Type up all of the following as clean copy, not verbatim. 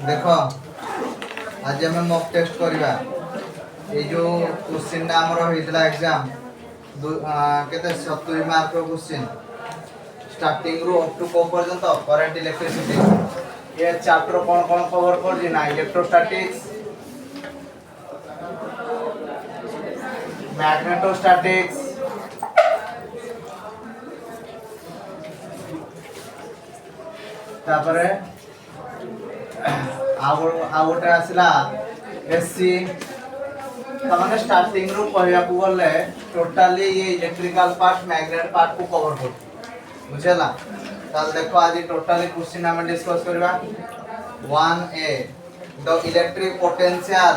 देख आज आम मॉक टेस्ट करवा ये जो क्वेश्चन आमर होता एग्जाम केते 70 मार्क क्वेश्चन स्टार्टिंग रू अप टू को पर्यंत करंट इलेक्ट्रिसिटी ये चैप्टर कौन कौन कवर कर दिना इलेक्ट्रोस्टैटिक्स मैग्नेटोस्टैटिक्स तापरे आउटे आसला एससी तमाने स्टार्टिंग रू कहया को गले टोटली ये इलेक्ट्रिकल पार्ट मैग्नेट पार्ट को कवर कर बुझला ताल देखो आज टोटली क्वेश्चन हम डिस्कस करबा 1a the electric potential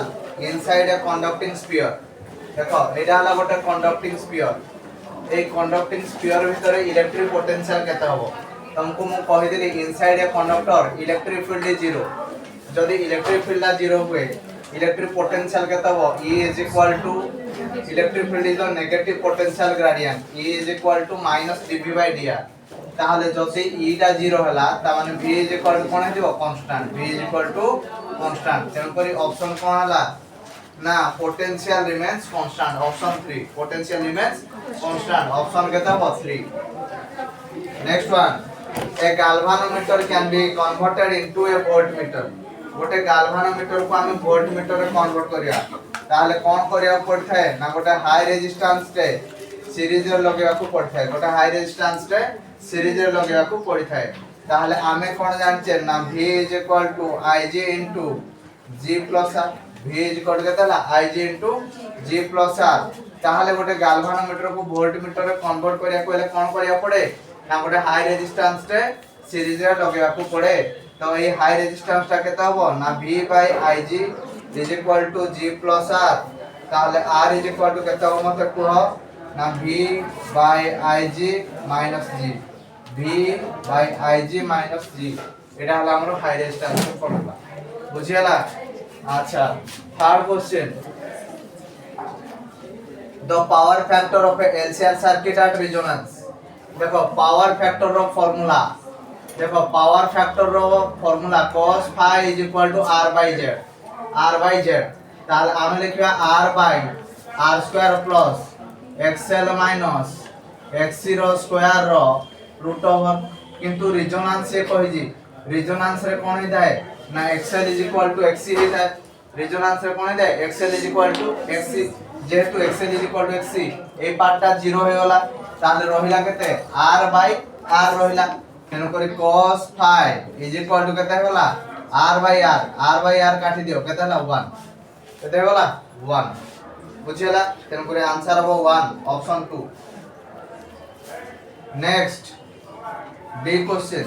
inside a conducting sphere देखो एटा हला गोटे कंडक्टिंग स्फीयर ए कंडक्टिंग स्फीयर भितर इलेक्ट्रिक पोटेंशियल केते हबो तुमको मु कहि देली inside a conductor electric field is zero जदि इलेक्ट्रिक फील्ड जीरो हुए इलेक्ट्रिक पोटेंशियल केते हबो E is equal to electric field is the negative potential gradient E is equal to minus dv by dr ताहले जदि E टा zero हला ता माने V इज इक्वल टू कोन हेदिबो constant V is equal to constant तेन करी ऑप्शन कोन हला ना potential remains constant option 3 potential remains constant option केते हबो 3 next one A galvanometer can be converted into a voltmeter. गोटे galvanometer को आमे voltmeter रे कन्वर्ट करिया ताले कोन करिया पड़थाय ना गोटे हाई रेजिस्टेंस रे सीरीज रे लगेया को पड़थाय गोटे हाई रेजिस्टेंस रे सीरीज रे लगेया को पड़थाय ताले आमे कोन जानचे ना V Ig G plus R V is equal to केतला Ig G plus R ताले गोटे galvanometer को voltmeter रे कन्वर्ट करिया कोले कोन करिया पड़े ना गोटे हाई रेजिस्टेंस रे सीरीज रे लगेया को पड़े तो ये हाई रेजिस्टेंस टा केता हबो ना V by Ig is equal to G plus R ताले R इज इक्वल टू केता हबो मते कुह ना V by Ig minus G V by Ig minus G एटा हला हमरो हाई रेजिस्टेंस फॉर्मूला बुझियला अच्छा third question the power factor of a LCR circuit at resonance देखो पावर फैक्टर रो फार्मूला देखो पावर फैक्टर रो formula cos phi is equal to r by z ताल आमे लिखिबा r by r square plus xl minus xc रो square रो root over किंतु रेजोनेंस से कहि रेजोनेंस रे कोन हिदाय ना xl is equal to xc हिदाय रेजोनेंस रे कोन हिदाय xl is equal to xc जेहेतु xl is equal to xc ए पार्टटा 0 हो गला ताले रहिला केते r by r रहिला तेनो करी cos phi is equal to केते होला r by r काटी दियो केते होला 1 केते होला 1 बुझियला तेनो करी आंसर हबो 1 option 2 next b question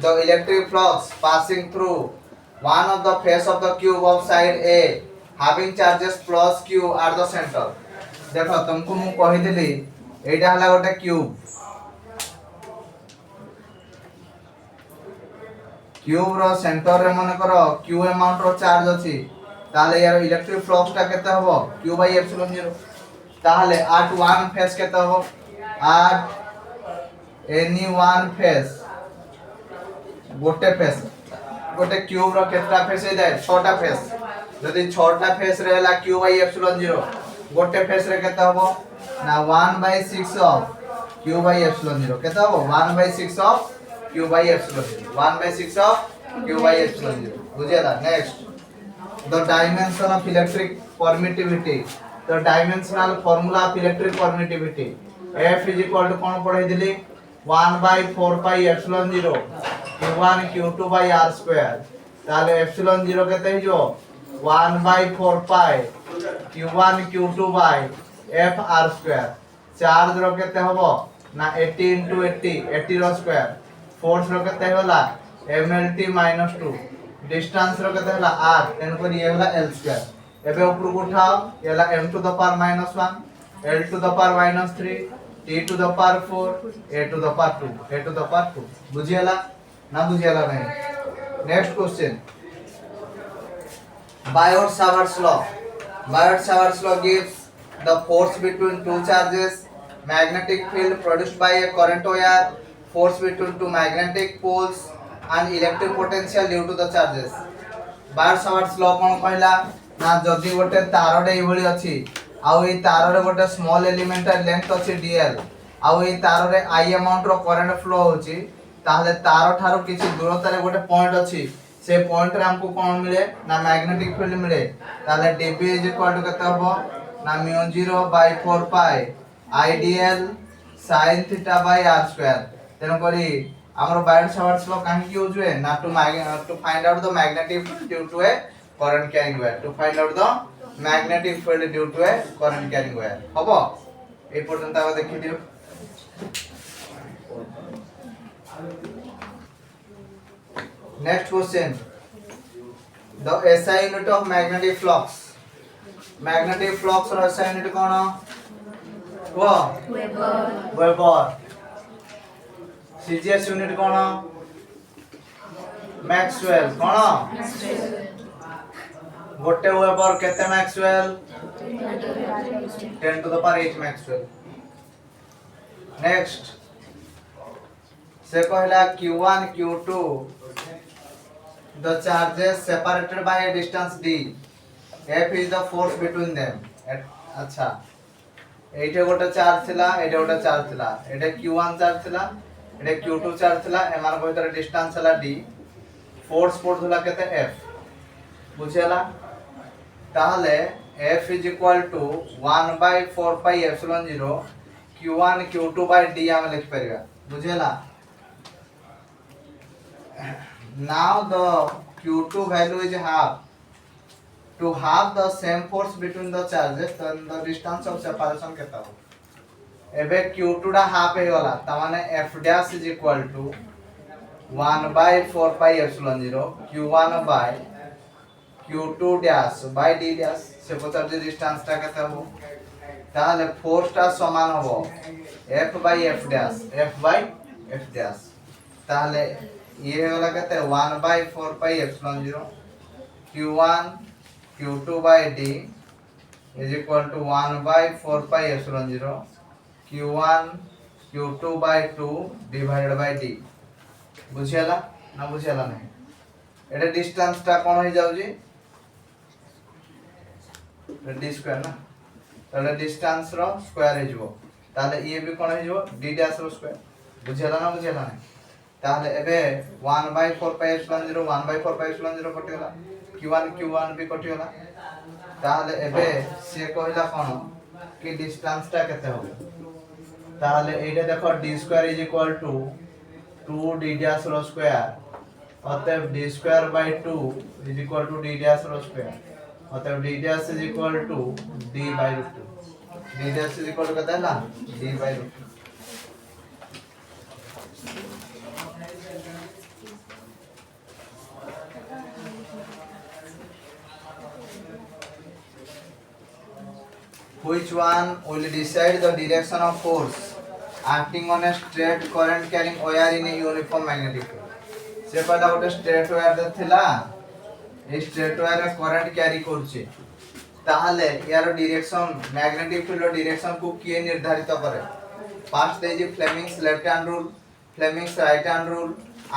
the electric flux passing through one of the face of the cube of side a having charges plus q at the center देखो तुमको मु कहि देली एटा हला गोटे क्यूब रो सेंटर रे मन करो q अमाउंट रो चार्ज अछि ताले यार इलेक्ट्रिक फ्लक्स टा केते हबो q बाय एप्सिलॉन 0 ताले at one फेस केते हबो at any one फेस गोटे क्यूब रो केतरा फेस हे जाय 6टा फेस जदी 6टा फेस रहला q बाय एप्सिलॉन 0 गोटे फेस रे केते हबो ना 1/6 ऑफ q by epsilon 0 केता हो 1/6 of q by epsilon 0 1/6 of q by epsilon 0 बुझियला next the dimension of electric permittivity the dimensional formula of electric permittivity f is equal to कोन पढाई दिली 1/4 pi epsilon 0 q1 q2 by r square ताले epsilon 0 केते ही जो 1/4 pi q1 q2 by f r square charge रो केते हबो ना 80 into 80 रो स्क्वायर फोर्स रो केते होला mlt - 2 डिस्टेंस रो केते होला r तेन पर ये होला l स्क्वायर एबे ऊपर को उठाओ ये होला m to the power -1 l to the power -3 t to the power 4 a to the power 2 बुझियला ना बुझियला नहीं next question Biot-Savart's law gives the force between two charges, magnetic field produced by a current wire, force between two magnetic poles, and electric potential due to the charges. Biot Savart's law कोन कहला ना जदि गोटे तारडे एई भली अछि आउ ए तार रे गोटे स्मॉल एलिमेंट लेंथ अछि dl आउ ए तार रे I अमाउंट रो करंट फ्लो होछि ताहले तार ठारो किछि दूरता रे गोटे पॉइंट अछि से पॉइंट रे हमको कोन मिले ना मैग्नेटिक फील्ड मिले ताहले db केते हबो ना μ0/4 पाई idl sin theta by r square तेनो करी हमर बायर सवार्ट्स लॉ काहे की यूज हुए ना to find out the magnetic field due to a current carrying wire to find out the magnetic field due to a current carrying wire हबो ए पर्यंत आ देखि दियो next question the SI unit of magnetic flux रो SI unit कोन वो weber CGS यूनिट कोन मैक्सवेल कोन गोटे वेबर केते Maxwell 10 to the power 8 Maxwell next से कहला q1 q2 the charges separated by a distance d f is the force between them अच्छा एठे गोटे चार्ज थिला एठे गोटे चार्ज थिला एठे q1 चार्ज थिला एठे q2 चार्ज थिला एमान भीतर डिस्टेंस हला d फोर्स पड़थला केते f बुझेला ताहले f is equal to 1/4 pi epsilon 0 q1 q2 by d हम लिख परिबा बुझेला now the q2 value is half to have the same force between the charges then the distance of separation केता हो एबे q2 टा half हे गला त माने f dash is equal to 1/4 pi epsilon 0 q1 by q2 dash by d dash से पता जे distance टा केता हो ताले फोर्स टा समान हो f by f dash ताले ये वाला कहते हैं 1/4 pi epsilon 0 q1 q2 by d is equal to 1/4 pi epsilon 0 q1 q2 by 2 divided by d बुझियाला ना बुझियाला नहीं एटा डिस्टेंस टा कोन हो जाउ जी d स्क्वायर ना ताले डिस्टेंस रो स्क्वायर हे जबो ताले ये भी कोन हो जबो d डैश रो स्क्वायर बुझियाला ना बुझियाला नहीं ताहले एबे 1/4 pi epsilon 0 1/4 pi epsilon 0 कटियला q1 भी कटियला ताहले एबे से कहला कोन कि डिस्टेंस टा केते हो ताहले एटा देखो d square is equal to 2 d dash रो स्क्वायर अतएव d square by 2 is equal to d dash रो स्क्वायर अतएव d dash is equal to d bye √2 d dash is equal to केते ना d bye √2 which one will decide the direction of force acting on a straight current carrying wire in a uniform magnetic field से पहला गोटे straight wire दे थिला a straight wire रे current carry करछे ताहले यार डायरेक्शन मैग्नेटिक फील्ड डायरेक्शन को किए निर्धारित करे फर्स्ट दे जे Fleming's left hand rule Fleming's right hand rule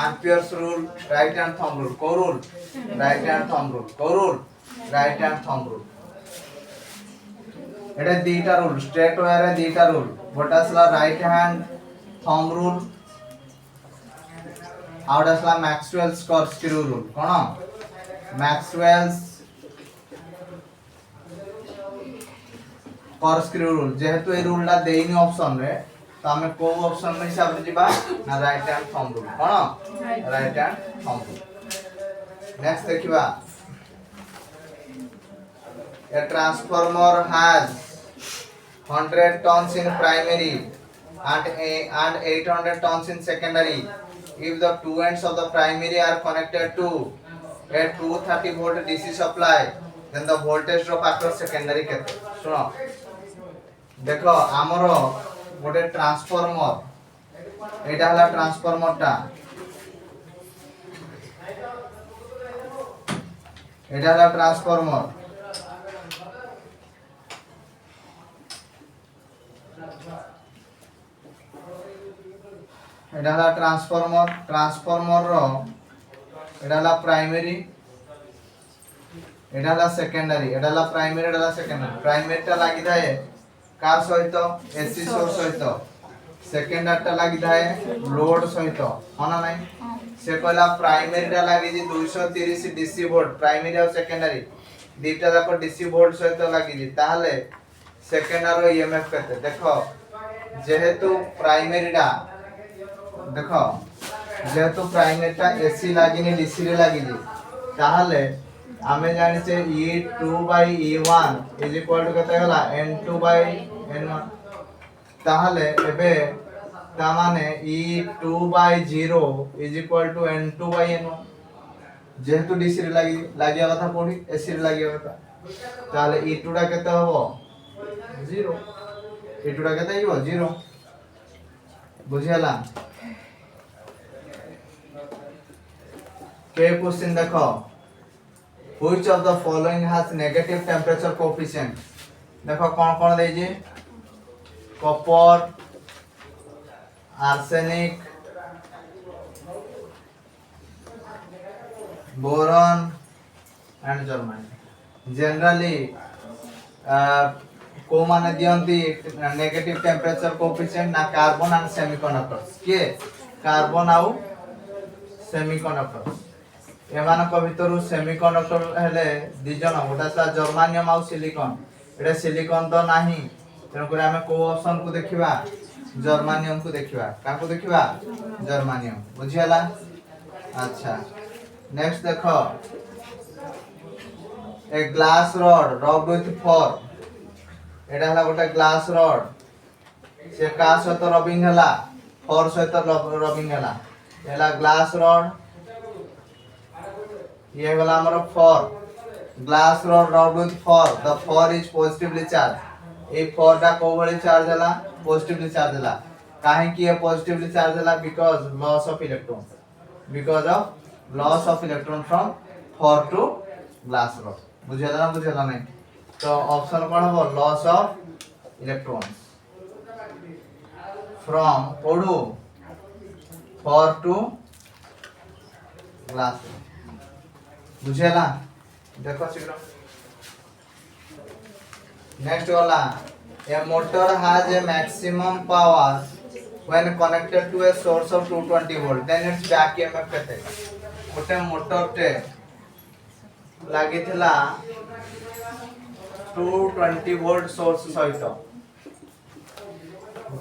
Ampere's rule right hand thumb rule को rule right hand thumb rule को rule right hand thumb rule एटा दीटा रूल स्ट्रेट वायर रे दीटा रूल गोटासला राइट हैंड थंब रूल आउटासला Maxwell's corkscrew rule कोन Maxwell's corkscrew rule जेहेतु ए रूल ला देइनी ऑप्शन रे तो हमें को ऑप्शन में हिसाब से जीबा ना राइट हैंड थंब रूल कोन right hand thumb rule next देखिबा A transformer has 100 tons in primary and 800 tons in secondary. If the two ends of the primary are connected to a 230 volt DC supply, then the voltage drop across secondary केते सुनो देखो हमरो गोटे transformer एटा हला transformer टा एटा हला transformer एटा हला transformer रो एटा हला प्राइमरी एटा हला सेकेंडरी एटा हला प्राइमरी एटा हला सेकेंडरी प्राइमरी टा लागि थाए का सहित एसी सोर्स सहित सेकेंडरी टा लागि थाए लोड सहित होना नाही से कहला प्राइमरी टा लागि जी 230 डीसी वोल्ट प्राइमरी और सेकेंडरी दीटा जाको डीसी वोल्ट सहित लागि जी ताहले सेकेंडरी ईएमएफ कते देखो जेहेतु प्राइमरी टा देखो जेहेतु प्राइमरी टा एसी लागिनी डीसी रे लागिनी ताहले आमे जानि से E2/E1 इज इक्वल टू कते होला N2/N1 ताहले एबे ता माने E2/0 is equal to N2/N1 जेहेतु डीसी रे लागिया कथा कोठी एसी रे लागिया कथा ताहले E2 टा कते हबो 0 E2 टा कते हिबो 0 बुझियाला के क्वेश्चन देखो which of the following has negative temperature coefficient देखो कौन दे जी copper arsenic boron and germanium generally को माने दियंती नेगेटिव टेम्परेचर कोएफिशिएंट ना कार्बन एंड सेमीकंडक्टर्स के कार्बन आउ सेमीकंडक्टर्स एमानक भितरु सेमीकंडक्टर हेले दि जण गोटा सा जर्मानियम आउ सिलिकॉन एटा सिलिकॉन तो नाही तेन करे हमें को ऑप्शन को देखिबा जर्मानियम को देखिबा का को देखिबा जर्मानियम बुझियाला अच्छा नेक्स्ट देखो a glass rod rubbed with for एटा हला गोटा ग्लास रॉड से का सहित रबिंग हला फॉर सहित रबिंग हला ग्लास रॉड ये वाला हमारा for glass rod rubbed with for the for is positively charge A for दा को भली चार्ज हला पॉजिटिवली चार्ज हला काहे कि ये पॉजिटिवली चार्ज हला because loss of electron because of loss of electron from fur to glass rod बुझेला नहीं तो ऑप्शन कोन हो लॉस ऑफ इलेक्ट्रॉन्स फ्रॉम पडू फॉर टू ग्लास बुझेला देखो शीघ्र नेक्स्ट वाला a motor has a maximum power when connected to a source of 220 volt then its back EMF केते गोटे मोटर टे लागि थिला 220 वोल्ट सोर्स सहित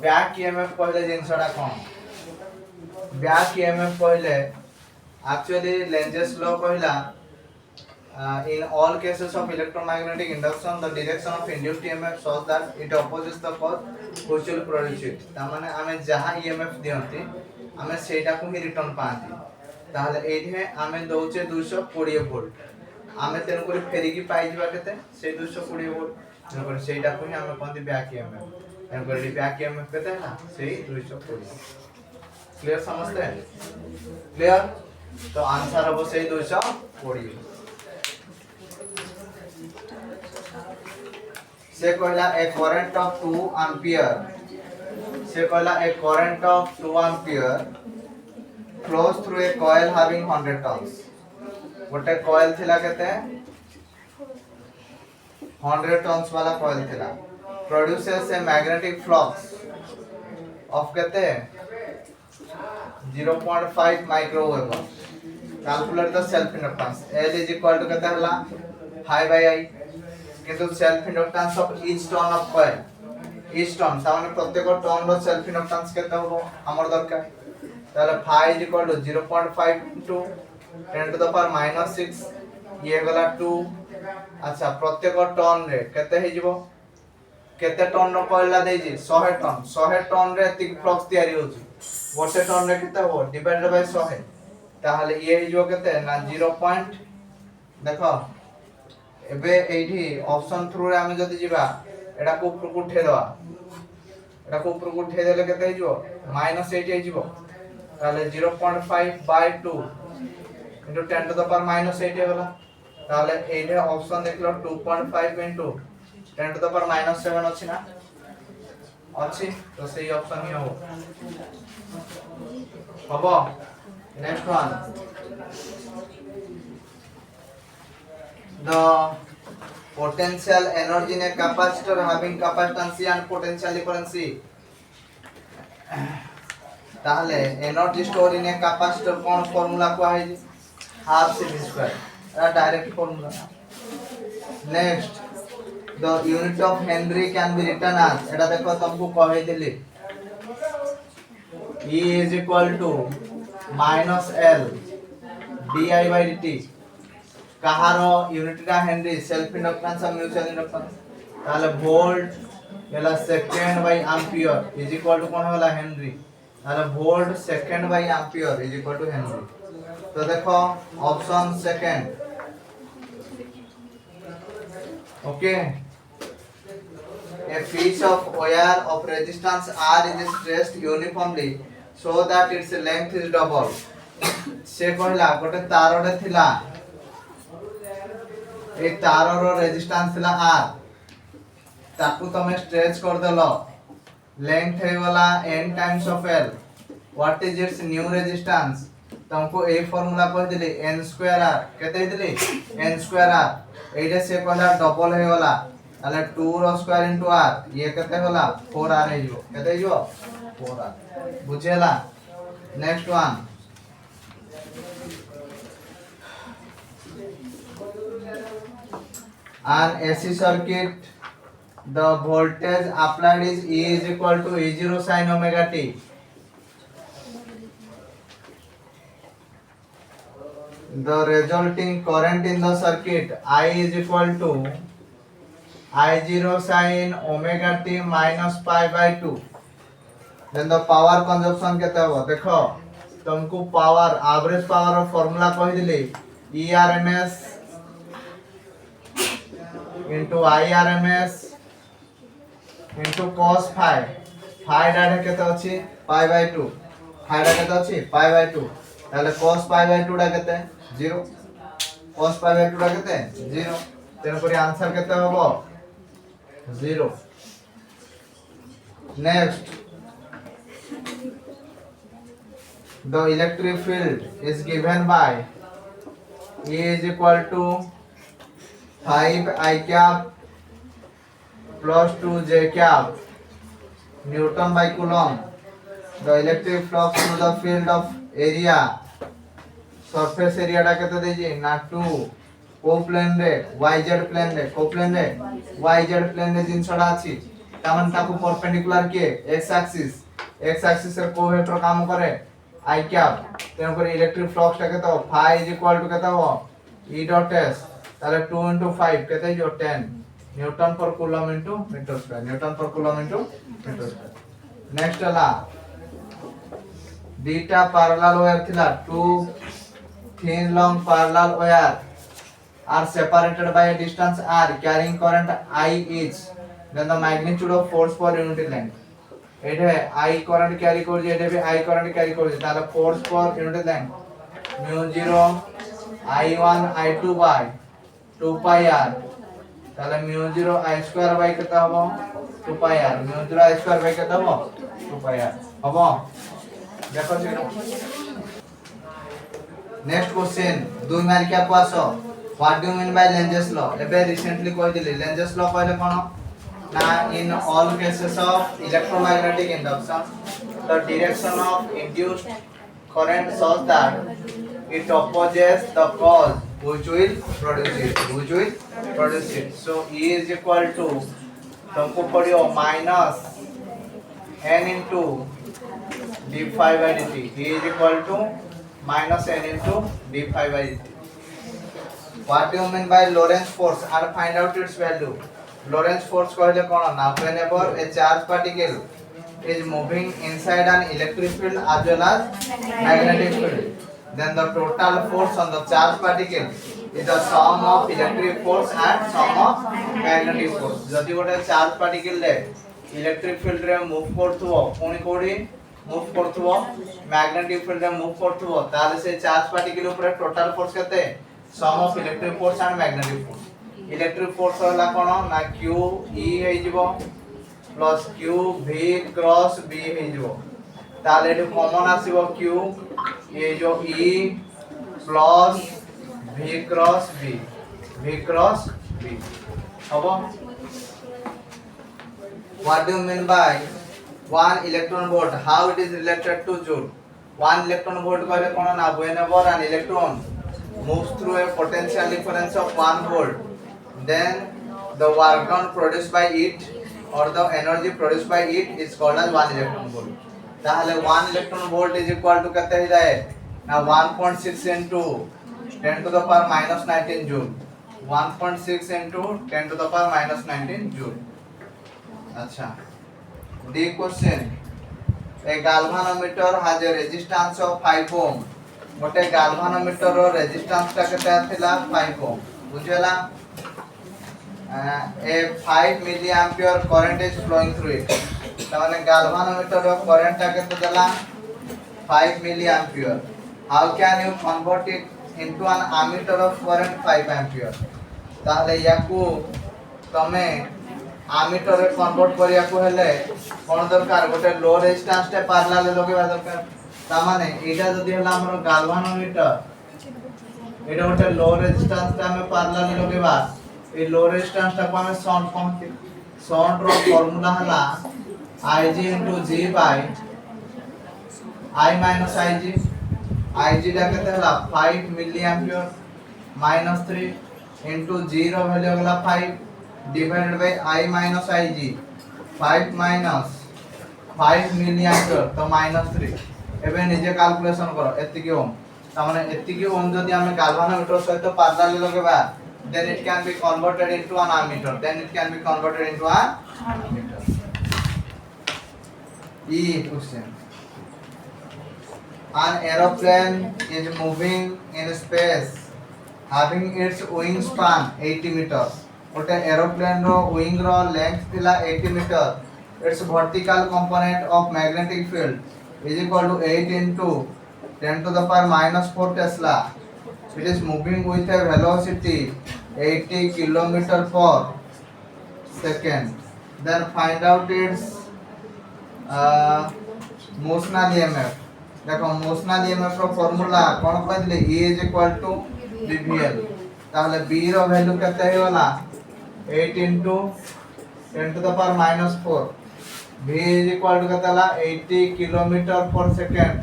बैक EMF कहले जिनसडा कोन बैक EMF कहले एक्चुअली लेंजेस लॉ कहला in all cases of electromagnetic induction the direction of induced EMF shows that it opposes the force which will produce it ता माने आमे जहां EMF दियंती आमे सेटा को ही रिटर्न पाती ताहले एठे आमे दउचे 220 वोल्ट आमे तेन कोरी फेरी की पाई जिबा केते से 220 वोल्ट तेन कोरी सेटा को ही आमे कोंती बैक EMF तेन कोरी बैक EMF केते ना सेही 220 क्लियर समझते क्लियर तो आंसर अब सेही 220 से कहला ए करंट ऑफ 2 एंपियर से कहला a current of 2 ampere flows through a coil having 100 turns गोटे कॉइल थिला केते 100 टर्न्स वाला कॉइल थिला produces a magnetic flux of केते 0.5 microweber calculate the self inductance L is equal to केते हला 5/I किंतु self inductance of each turn of coil each turn सामान्य प्रत्येक टर्न रो सेल्फ इंडक्टेंस केते हो हमर दरकार ताले 5 0.5 टू 10 टू द पावर -6 ये गला 2 अच्छा प्रत्येक टर्न रे केते हे जिवो केते टर्न रो कॉइल दे जी 100 टर्न रे एतिक फ्लक्स तयारी होची गोटे टर्न रे केते हो डिवाइडेड बाय 100 ताहले ये हे जिवो केते ना 0. देखो एबे एठी ऑप्शन थ्रू रे हम जदी जिबा एडा को ऊपर को उठे दवा एडा को ऊपर को उठे देले केते हे जिवो -8 हे जिवो ताले 0.5/2 into 10 to the power -8 हे गला ताले एठे ऑप्शन देखलो 2.5 into 10 to the power -7 अछि ना अछि तो सही ऑप्शन ही हो next one the potential energy in a capacitor having capacitance and potential difference তাহলে energy store in a capacitor কোন ফর্মুলা কোয়া হই হাফ সিভি স্কয়ার এটা direct formula next the unit of henry can be written as এটা দেখো तुमको কই দিলি e is equal to minus l di by dt কাহারো ইউনিটটা হেনরি সেলফ ইন্ডাকট্যান্স আর মিউচুয়াল ইন্ডাকট্যান্স তাহলে ভোল্ট এলা second by ampere is equal to কোন হলা হেনরি তাহলে volt second by ampere is equal to henry তো দেখো option second okay a piece of wire of resistance R is stretched uniformly so that its length is double সে কইলা গোটে তারডে থিলা এই তারর resistance থিলা R তাকু তুমি stretch কর দেলো length है वाला n times of l what is its new resistance तुमको ए formula कह दिली n square r केते दिली n square r एटा से कहला डबल है वाला তাহলে 2 रो स्क्वायर इनटू r ये केते होला 4r है जो केते जो 4r बुझेला next one an AC circuit the voltage applied is E is equal to E0 sin omega t the resulting current in the circuit I is equal to I0 sin omega t minus pi by 2 then the power consumption केते हो देखो तुमको power average power of formula कहि दिली ERMS into IRMS into cos phi phi data केते अछि pi by 2 phi data केते अछि pi by 2 ताले cos pi by 2 डा केते 0 cos pi by 2 डा केते 0 तेन परि आंसर केते होबो 0 next the electric field is given by E is equal to 5 I cap plus 2 J cap Newton by Coulomb the electric flux through the field of area surface area टा केते देजी ना 2 को प्लेन रे yz plane रे को plane रे yz plane रे जिनसडा अछि तमन ताको परपेंडिकुलर के x एक्सिस रे को वेक्टर काम करे i cap तेन पर इलेक्ट्रिक फ्लक्स टा केते phi is equal to केते हो e dot s ताले 2 into 5 केते जो 10 newton per coulomb into metre square newton per coulomb into metre square next हला बीटा पैरेलल वायर थिला 2 thin long parallel wire are separated by a distance r carrying current I is then the magnitude of force per unit length एठे I current carry कर जे एठे भी I current carry कर जे ताले force per unit length mu 0 I1 I2 by 2 pi r ताले mu 0 I square by केता हबो 2 pi r mu 0 I square by केता हबो 2 pi r हबो देखो जे next question 2 mark क्या पासो what do you mean by Lenz's law एबे recently कहि दिले लेंजेस लॉ कहले कोन ना in all cases of electromagnetic induction the direction of induced current such that it opposes the cause which will produce it so E is equal to तुमको पढ़ियो minus n into d phi by dt E is equal to minus n into d phi by dt what do you mean by Lorentz force and find out its value Lorentz force कहले कोन ना whenever a charged particle is moving inside an electric field as well as magnetic field then the total force on the charged particle is the sum of electric force and sum of magnetic force जदि गोटे charged particle ले electric field रे move करथुओ कोनी कोडी move करथुओ magnetic field रे move करथुओ ताले से charged particle ऊपर total force केते sum of electric force and magnetic force electric force होला कोन ना q e हे जिवो plus q v cross b हे जिवो ताले एटु कॉमन आसीबो q ये जो e plus v cross b V cross B हबो what do you mean by one electron volt how it is related to joule one electron volt कहले कोन ना whenever an electron moves through a potential difference of 1 volt then the work done produced by it or the energy produced by it is called as 1 electron volt তাহলে 1 electron volt is equal to কত হয়ে যায় না 1.6 into 10 to the power minus 19 joule 1.6 into 10 to the power minus 19 joule अच्छा D question a galvanometer has a resistance of 5 ohm गोटे galvanometer रो resistance टा केते थिला 5 ohm बुझेला a 5 milliampere current is flowing through it ताने galvanometer रो current टा केते देला 5 milliampere how can you convert it into an ammeter of current 5 ampere ताले याकू तमे आमीटर रे कन्वर्ट करिया को हेले कोन दरकार गोटे लो रेजिस्टेंस टे पैरेलल लगेबा दरकार ता माने एटा जदी हला हमर गाल्वानोमीटर एटा गोटे लो रेजिस्टेंस टे हमें पैरेलल लगेबा ए लो रेजिस्टेंस टा को हमें शॉर्ट कहते शॉर्ट रो फार्मूला हला Ig * G by I - Ig Ig टा केते हला 5 मिली एंपियर -3 into 0 वैल्यू हला 5 divided by I minus Ig 5 minus 5 milliampere तो -3 एबे निजे कैलकुलेशन करो एतिकी ओम त माने एतिकी ओम जदी हम गाल्वानोमीटर सहित parallel लगेबा then it can be converted into an ammeter E question an aeroplane is moving in space having its wing span 80 meters गोटे एरोप्लेन रो विंग रो लेंथ थिला 80 metre its vertical component of magnetic field is equal to 8 into 10 to the power -4 tesla it is moving with a velocity 80 kilometre per second then find out its motional EMF देखो motional EMF रो formula कोन कहले E is equal to VVL ताहले B रो value केते होला 8 into 10 to the power -4 V is equal to कतला 80 kilometre per second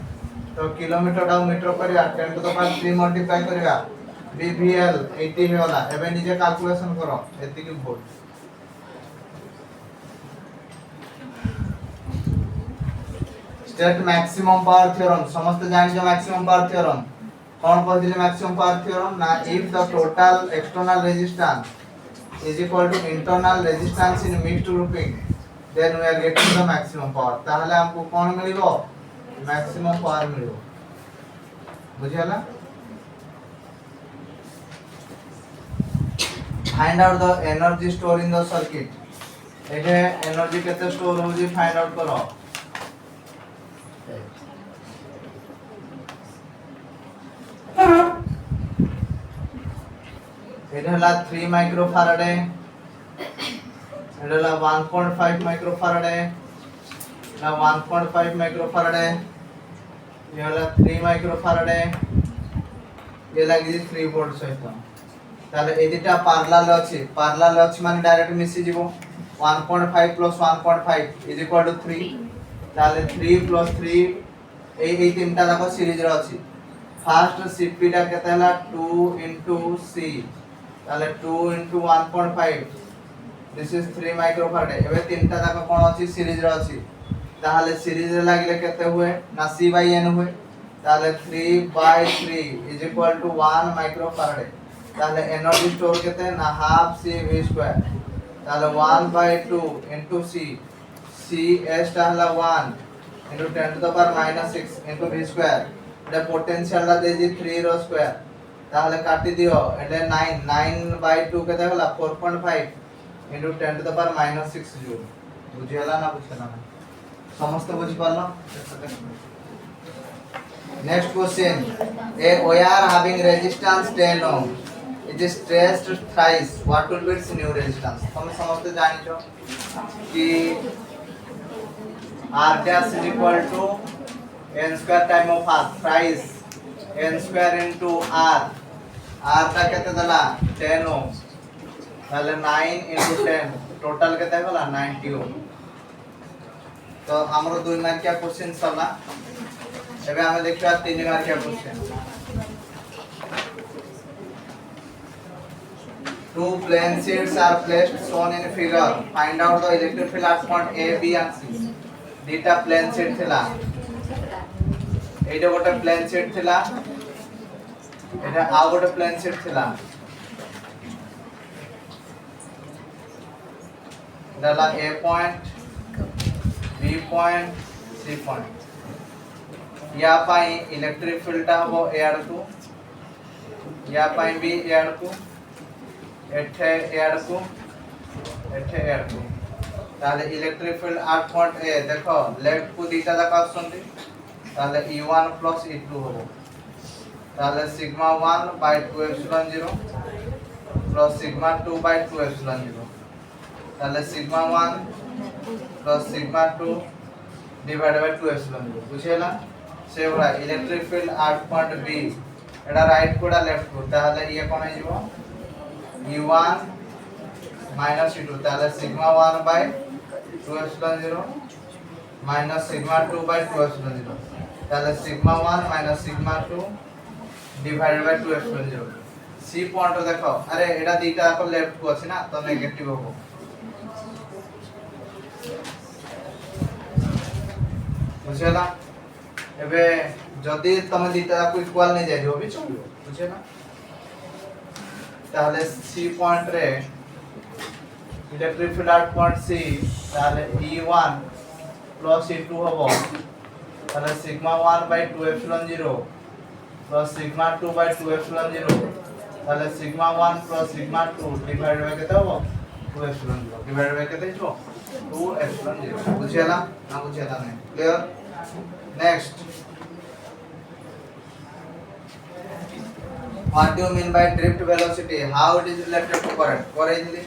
तो किलोमीटर डाउ मीटर करिया 10 to the power 3 मल्टीप्लाई करिया VVL 80 होला एबे निजे कैलकुलेशन करो एति की volt state maximum power theorem समस्त जानि जो मैक्सिमम पावर थ्योरम कौन कहदिले मैक्सिमम पावर थ्योरम ना if the total external resistance is equal to internal resistance in mixed grouping then we are getting the maximum power ताहले हमको कौन मिलिबो maximum power मिलिबो बुझियाला find out the energy store in the circuit एके energy केते store होजी find out करो এটা হলো 3 মাইক্রোফ্যারাড এটা হলো 1.5 মাইক্রোফ্যারাড না 1.5 মাইক্রোফ্যারাড ये হলো 3 মাইক্রোফ্যারাড ये লাগি 3 ভোল্ট সহিত তাহলে এই দুটো প্যারালাল আছে মানে ডাইরেক্ট মিশি যাব 1.5 + 1.5 = 3 তাহলে 3 + 3 এই তিনটা দেখো সিরিজ রে আছে ফার্স্ট সিপি টা কেতে হলা 2 * C তাহলে 2 into 1.5 this is 3 माइक्रोफैराड एबे तीनटा जाक कोन अछि सीरीज रे अछि ताहले सीरीज रे लागिले केते हुए ना C/N हुए ताहले 3/3 = 1 माइक्रोफैराड ताहले एनर्जी स्टोर केते ना हाफ CV² ताहले 1/2 into C S ताहला 1 into 10 to the power -6 into V² Etah potential La देजी 3 row square ताहले काटी दियो एटा 9/2 केते होला 4.5 into 10 to the power -6 joule बुझियाला ना बुझला ना समस्त बुझि पालो next question a wire having resistance 10 ohm it is stressed thrice what will be its new resistance तुम समस्त जानि छो कि r dash is equal to n square time of r thrice n square into r r टा केते दला 10 ओम ताले 9 * 10 total केते होला 90 ओम। तो हमरो 2 मार्किया क्वेश्चन सला। एबे हम देखिबा 3 मार्किया question. Two plane sheets are placed shown in figure. Find out the electric field at point A, B and C. दीटा plane sheet थिला। एटा गोटे plane sheet थिला। एटा आ गोटे plane sheet थिला। दला A point, B point, C point। या पाई electric field टा हबो A आड़कू। या पाई B A आड़कू। एठे एड़कू एठे एड़कू ताले electric field at point A देखो लेफ्ट को दीटा तक आछंती ताले E1 + E2 होबो ताले सिग्मा 1 / 2 एप्सिलॉन 0 + सिग्मा 2 / 2 एप्सिलॉन 0 ताले sigma 1 + sigma 2 divide by 2 epsilon 0 बुझेला से बड़ा electric field at point B एडा राइट कोडा लेफ्ट को ताले ये कोन आइबो E1 - E2 ताले सिग्मा 1 / 2 एप्सिलॉन 0 - सिग्मा 2 / 2 एप्सिलॉन 0 ताले sigma 1 - sigma 2 divided by 2 epsilon 0। C point देखो अरे एडा दीटा को लेफ्ट को अछि ना तो नेगेटिव हो बुझेला। एबे जदी तमे दीटा को इक्वल नै जाय हो भी चलियो बुझेला। ताले सी पॉइंट रे इलेक्ट्रिक फील्ड आट पॉइंट सी ताले E1 + E2 हबो ताले सिग्मा 1 / 2 एप्सिलॉन 0 + सिग्मा 2 / 2 एप्सिलॉन 0 ताले सिग्मा 1 + सिग्मा 2 डिवाइड बाय केते हबो 2 एप्सिलॉन 0 डिवाइड बाय केते हिजो 2 एप्सिलॉन 0 बुझेला ना बुझेला नै clear. Next what do you mean by drift velocity, how it is related to current correctly।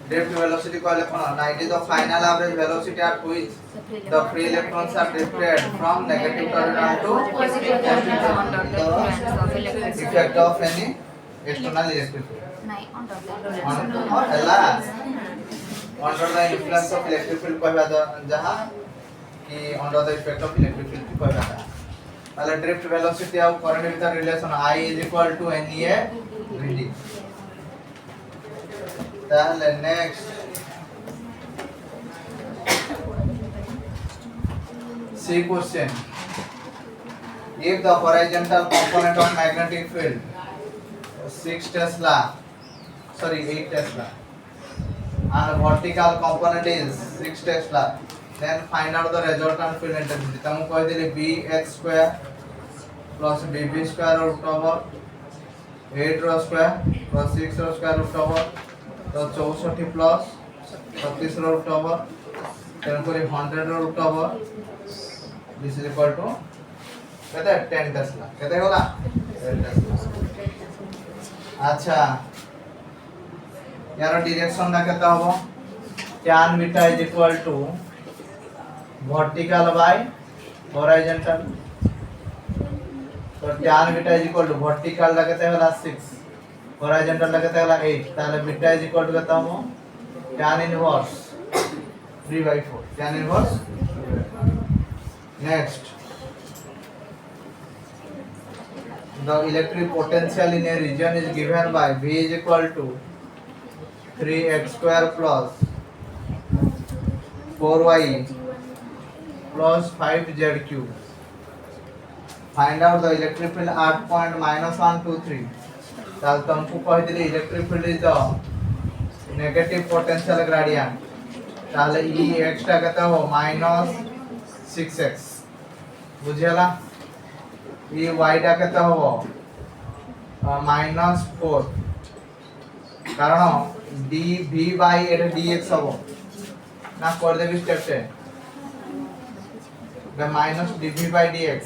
drift velocity कहले कोन ना it is the final average velocity at which the free electrons are drifted from negative terminal to positive terminal effect of any external electric field नहीं on हला under the influence of electric field कहबा जहां कि under the effect of electric field कहबा ताले drift velocity और current with relation I = NEA VD। ताले next सी question if the horizontal component of magnetic field 8 Tesla and vertical component is 6 Tesla then find out the resultant field intensity। तमु कहि देली bh² + bb² √ 8² + 6² √ तो 64 + 36 √ then करी 100 √ this is equal to केते 10 Tesla केते होला 10 Tesla. अच्छा यार direction दा केते होबो tan beta = vertical by horizontal तो tan बीटा vertical ला केते होला 6 horizontal ला केते होला 8 ताले बीटा केते हो tan inverse 3/4 tan inverse। next the electric potential in a region is given by V = 3x² + 4y + 5z³ find out the electric field at point -1 2 3 ताल तुमको कहि दिली electric field is the negative potential gradient ताले E x टा केते हो -6x बुझेला E y टा केते हो -4 कारण dv/एटा dx हो ना कर देबी स्टेप से the minus dv/dx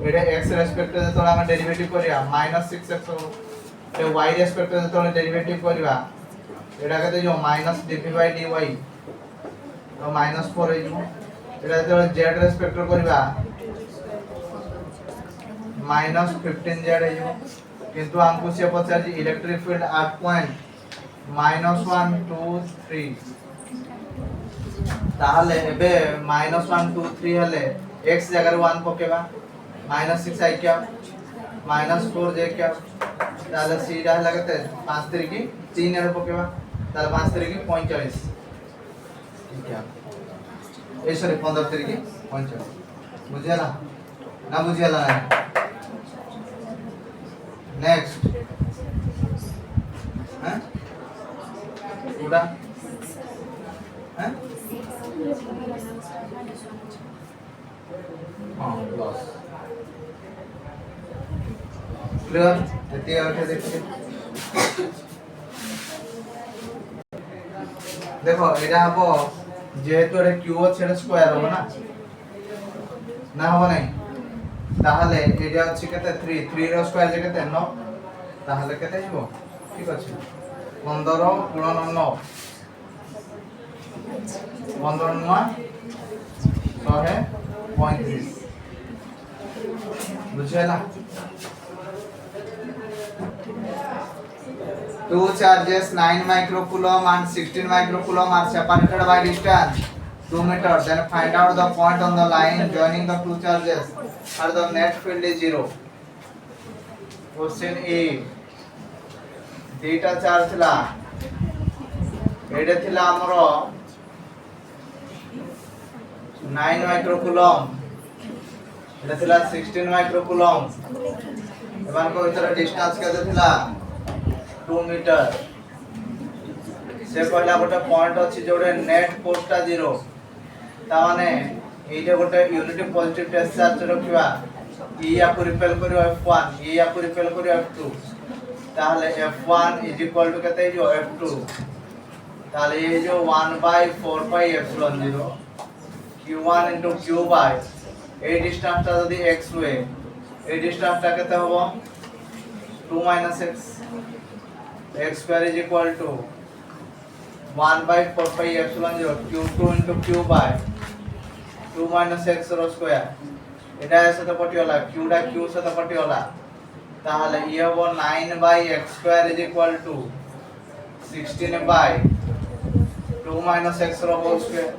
Etah x respect to जतोला हम डेरिवेटिव करिया -6x ते y रेस्पेक्ट to जतोला डेरिवेटिव करिवा एटा केते जो -dv/dy तो -4 हे जो एटा जतोला z रेस्पेक्ट करिवा -15z हे जो किंतु हमको से पचार इलेक्ट्रिक फील्ड एट पॉइंट -1 2 3 ताहले एबे -1 2 3 हले x जगह 1 पकेबा -6 आई क्या -4 जे क्या ताहले c डा लगते 5 3 की 3 एरो पकेबा ताहले 5 3 की 45 क्या ए सॉरी 15 3 की 45 बुझियाला ना बुझियाला नेक्स्ट हैं पूरा हैं हां प्लस क्लियर एती आके देखिए देखो एटा हबो जेहेतु रे क्यू छेड़ स्क्वायर हो ना हो नहीं ताहले एटा अछि केते 3 रो स्क्वायर जे केते 9 ताहले केते हिबो ठीक अछि 15 गुणन 9 15 9 135 बुझेला two charges 9 microcoulomb and 16 microcoulomb are separated by distance 2 meters. Then find out the point on the line joining the two charges or the net field is 0. Question A. Data charge थिला एडे थिला हमरो 9 microcoulomb एडे थिला 16 microcoulomb एबार को इतर distance केते थिला 2 metre से कहला गोटे पॉइंट अछि जोडे नेट फोर्सटा 0 ता माने एइटे गोटे यूनिट पॉजिटिव टेस्ट चार्ज रखिबा ई या को रिपेल करियो F1 ई या को रिपेल करियो F2 ताहले F1 = केते जो F2 ताहले ये जो 1/4 pi epsilon 0 q1 * q by a डिस्टेंसटा यदि x हुए ए डिस्टेंसटा केते होबो 2 - x x square is equal to 1/4 pi epsilon 0 q2 into q by 2 minus x रो स्क्वायर एटा ऐसे तो पटी होला q डा q से तो पटी होला ताहले ये हो 9/x square is equal to 16 by 2 minus x रो होल स्क्वायर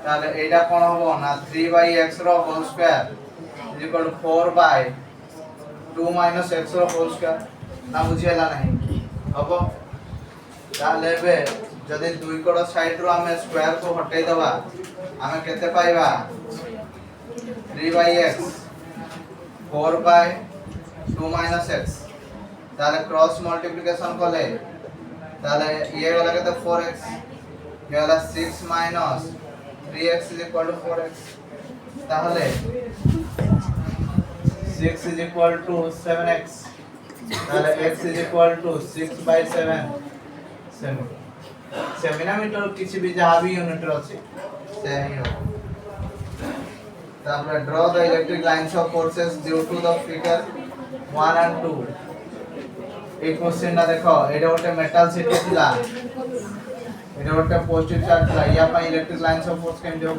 ताहले एटा कोन हो ना 3/x रो whole square is equal to 4/2 minus x रो होल स्क्वायर ना बुझियला नहीं अब ताले बे जदि दुई कोड साइड रो हमें स्क्वायर को हटाई दबा हमें केते पाइबा 3/x 4/2 - x ताले क्रॉस मल्टीप्लिकेशन करले ताले ये वाला केते 4x ये वाला 6 - 3x = 4x ताले 6 = 7x ताले x = 6/7 सेमीमीटर किसी भी जहां भी यूनिट अछि से ही हो तापर draw the electric lines of forces due to the figure 1 and 2 एक क्वेश्चन ना देखो एटा गोटे मेटल सिटी थिला एटा गोटे पॉजिटिव चार्ज थिला या पा इलेक्ट्रिक लाइंस ऑफ फोर्स केम जो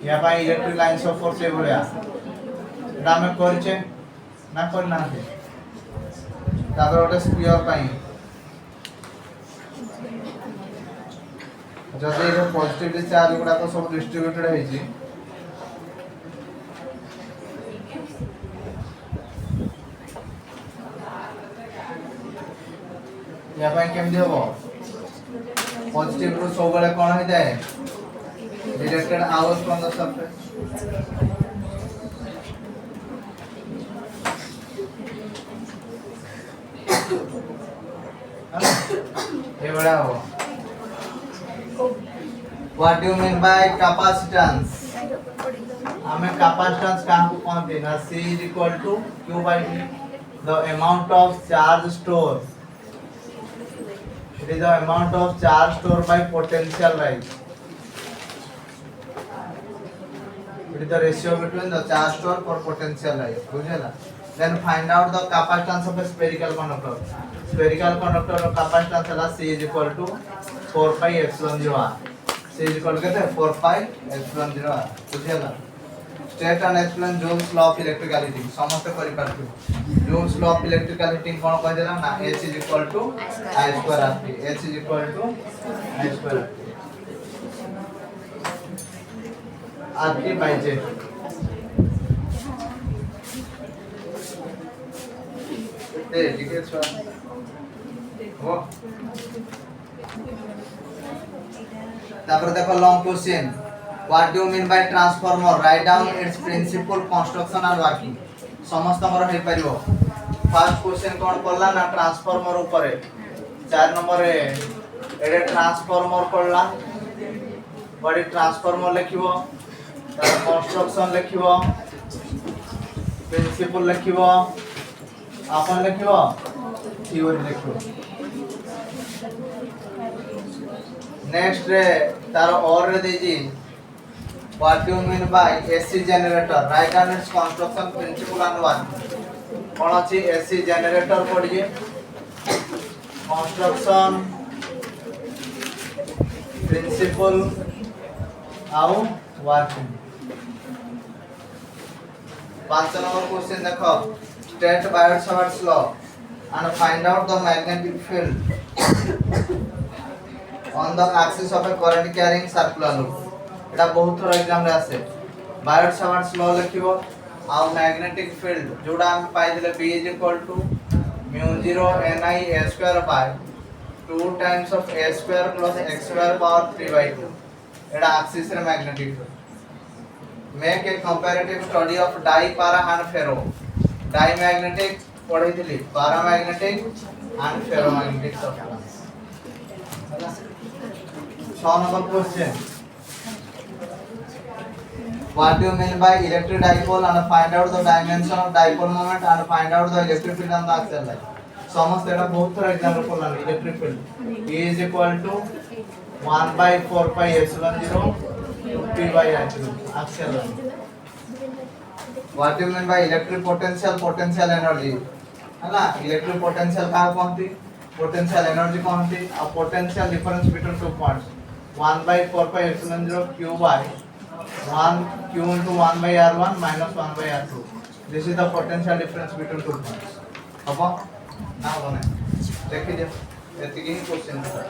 या पा इलेक्ट्रिक लाइंस ऑफ फोर्स ए भलिया एटा हम करछे ना करना है तापर गोटे स्फीयर पाई जदि ये पॉजिटिव चार्ज गुडा को सब डिस्ट्रीब्यूटेड है जी या पा केम देबो पॉजिटिव रो सब बेले कोन होय जाय directed outwards from the surface ये बड़ा हो what do you mean by capacitance हमें capacitance कहां को कौन देना c is equal to q by d the amount of charge stored it is the amount of charge stored by potential rise it is the ratio between the charge stored for potential rise बुझेला then find out the capacitance of a spherical conductor. Spherical conductor of capacitance है C is equal to 4 pi epsilon 0 r. C is equal to 4 pi epsilon 0 r. बुझिएगा? State and explain Joule's law of electrical heating. समस्त करी पारती. Joule's law of electrical heating कौन कह देला ना? H is equal to I square RT. H is equal to I square RT by J. दे ठीक है sir. हो. तापर देखो long question. What do you mean by transformer? Write down its principle, construction and working. समस्त हमर हे परिबो. First question कोन पड़ला ना transformer ऊपर है. 4 नंबर है एडे ट्रांसफार्मर पड़ला. बड़ी ट्रांसफार्मर लिखिबो. तार कंस्ट्रक्शन लिखिबो. प्रिंसिपल लिखिबो. आपन लिखिबो. थ्योरी लिखिबो. नेक्स्ट रे तार और रे देजी. What do you mean by AC generator? Write down its construction, principle and working. कौन अच्छी AC generator पढ़िए. Construction, principle, आउ working. 5 नंबर क्वेश्चन देखो. State Biot-Savart's law and find out the magnetic field on the axis of a current carrying circular loop. এটা বহুত থর exam रे आसे. Biot-Savart's law लिखिबो आ magnetic field जोडा हम पाइ दिले B is equal to mu 0 ni a square by 2 times of a square plus x square power 3 by 2. एटा axis रे magnetic field. Make a comparative study of dia para and ferro. Diamagnetic पढै दिली, paramagnetic and ferromagnetic substance. 6 number question. What do you mean by electric dipole and find out the dimension of dipole moment and find out the electric field on the axial line. समस्त एटा बहुत थोड़ा exam रे पढ़लानी. Electric field E is equal to 1 by 4 pi epsilon 0 to P by I axial line. What do you mean by electric potential, potential energy? है ना? Electric potential का कहती, potential energy कहती. अब potential difference between two points 1 by 4 pi epsilon 0 q by 1 q into 1 by r1 minus 1 by r2. This is the potential difference between two points. अब ना बने देखिए एतिकी ही क्वेश्चन है.